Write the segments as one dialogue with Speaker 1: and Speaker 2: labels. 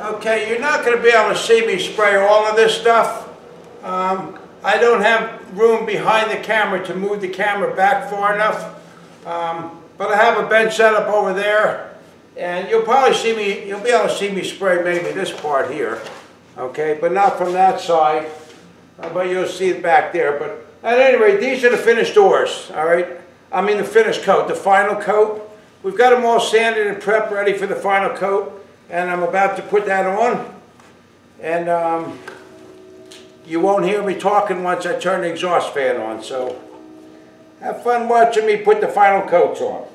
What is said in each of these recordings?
Speaker 1: Okay, you're not going to be able to see me spray all of this stuff. I don't have room behind the camera to move the camera back far enough. But I have a bench set up over there, and you'll probably see me, you'll be able to see me spray maybe this part here. Okay, but not from that side. But you'll see it back there. But at any rate, these are the finished doors, all right? I mean the finished coat, the final coat. We've got them all sanded and prepped, ready for the final coat. And I'm about to put that on, and you won't hear me talking once I turn the exhaust fan on, so have fun watching me put the final coats on.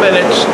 Speaker 1: minutes.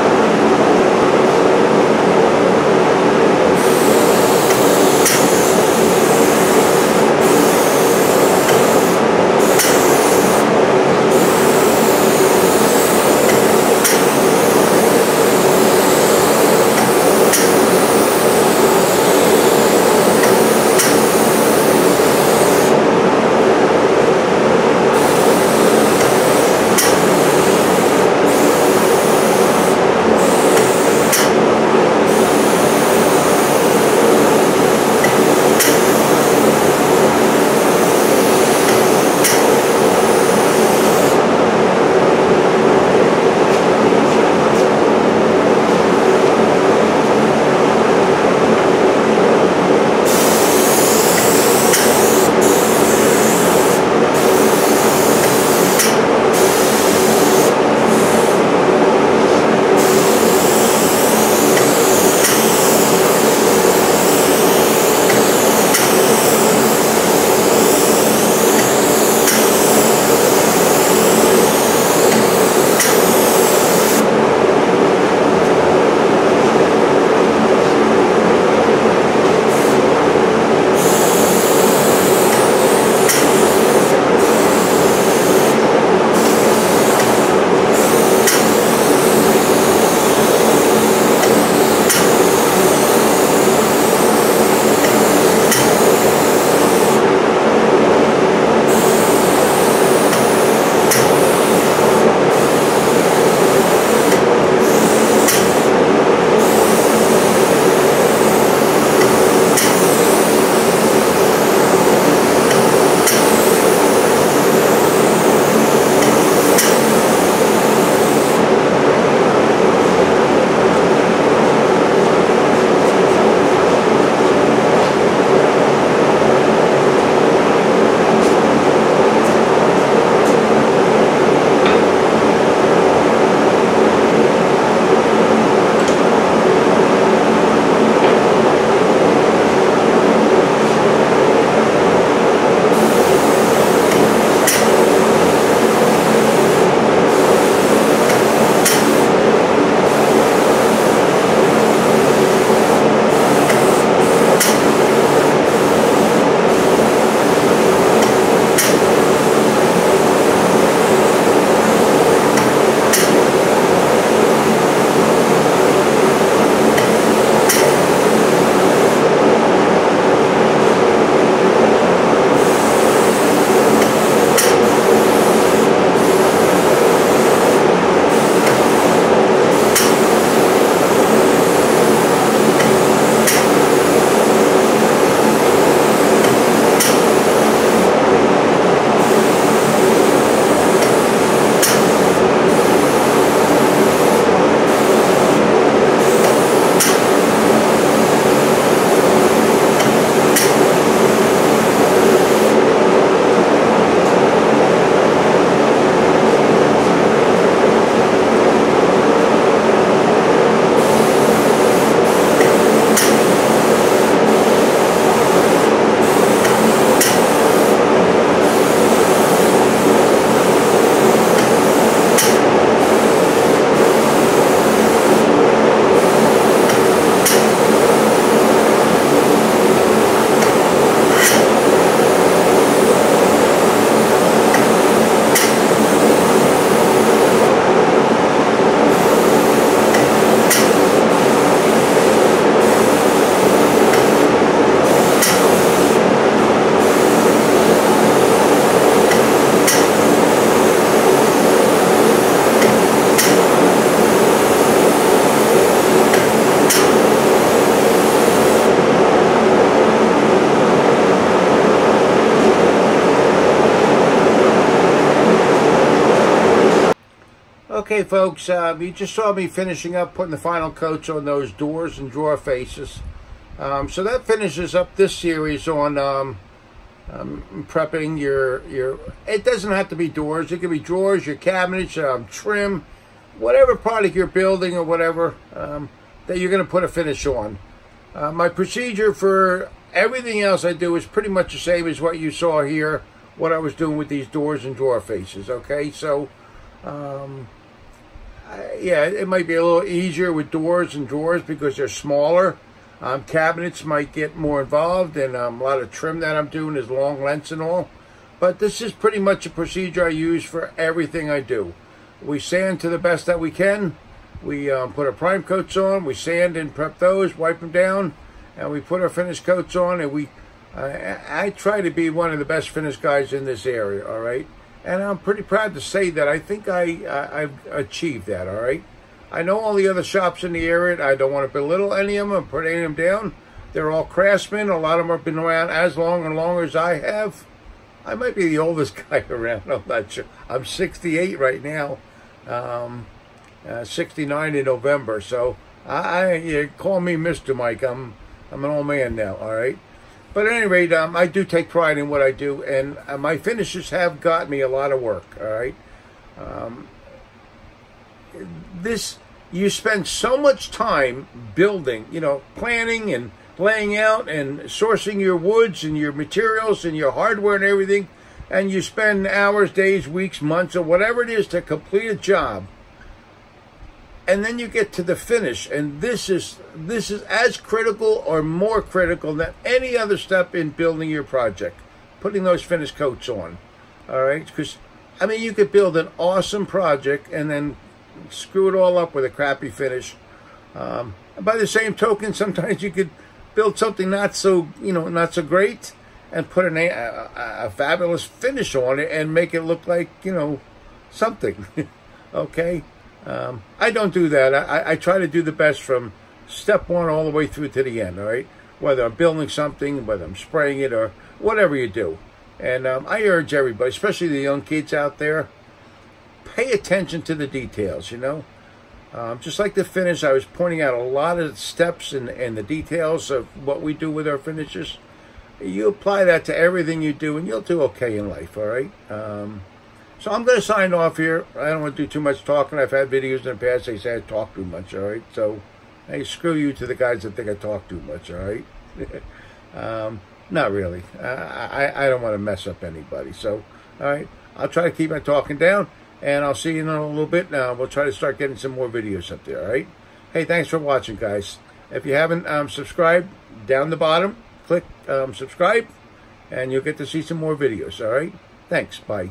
Speaker 1: Okay, folks, you just saw me finishing up putting the final coats on those doors and drawer faces. So that finishes up this series on prepping your, it doesn't have to be doors, it could be drawers, your cabinets, trim, whatever product you're building or whatever that you're going to put a finish on. My procedure for everything else I do is pretty much the same as what you saw here, what I was doing with these doors and drawer faces, okay? So, yeah, it might be a little easier with doors and drawers because they're smaller. Cabinets might get more involved, and a lot of trim that I'm doing is long lengths and all. But this is pretty much a procedure I use for everything I do. We sand to the best that we can. We put our prime coats on. We sand and prep those, wipe them down, and we put our finish coats on. And I try to be one of the best finish guys in this area, all right? And I'm pretty proud to say that I think I've achieved that, all right? I know all the other shops in the area. I don't want to belittle any of them or put any of them down. They're all craftsmen. A lot of them have been around as long and longer as I have. I might be the oldest guy around. I'm not sure. I'm 68 right now. 69 in November. So you call me Mr. Mike. I'm an old man now, all right? But at any rate, I do take pride in what I do, and my finishes have got me a lot of work, all right? You spend so much time building, planning and laying out and sourcing your woods and your materials and your hardware and everything, and you spend hours, days, weeks, months, or whatever it is to complete a job. And then you get to the finish, and this is as critical or more critical than any other step in building your project, putting those finish coats on, all right? Because, you could build an awesome project and then screw it all up with a crappy finish. By the same token, sometimes you could build something not so great and put a fabulous finish on it and make it look like, something, okay? I don't do that. I try to do the best from step one all the way through to the end, all right? Whether I'm building something, whether I'm spraying it, or whatever you do. And I urge everybody, especially the young kids out there, pay attention to the details, Just like the finish, I was pointing out a lot of steps and the details of what we do with our finishes. You apply that to everything you do, and you'll do okay in life, all right? So I'm going to sign off here. I don't want to do too much talking. I've had videos in the past. They say I talk too much, all right? So, hey, screw you to the guys that think I talk too much, all right? Not really. I don't want to mess up anybody. So, all right, I'll try to keep my talking down, and I'll see you in a little bit now. We'll try to start getting some more videos up there, all right? Hey, thanks for watching, guys. If you haven't subscribed, down the bottom, click subscribe, and you'll get to see some more videos, all right? Thanks. Bye.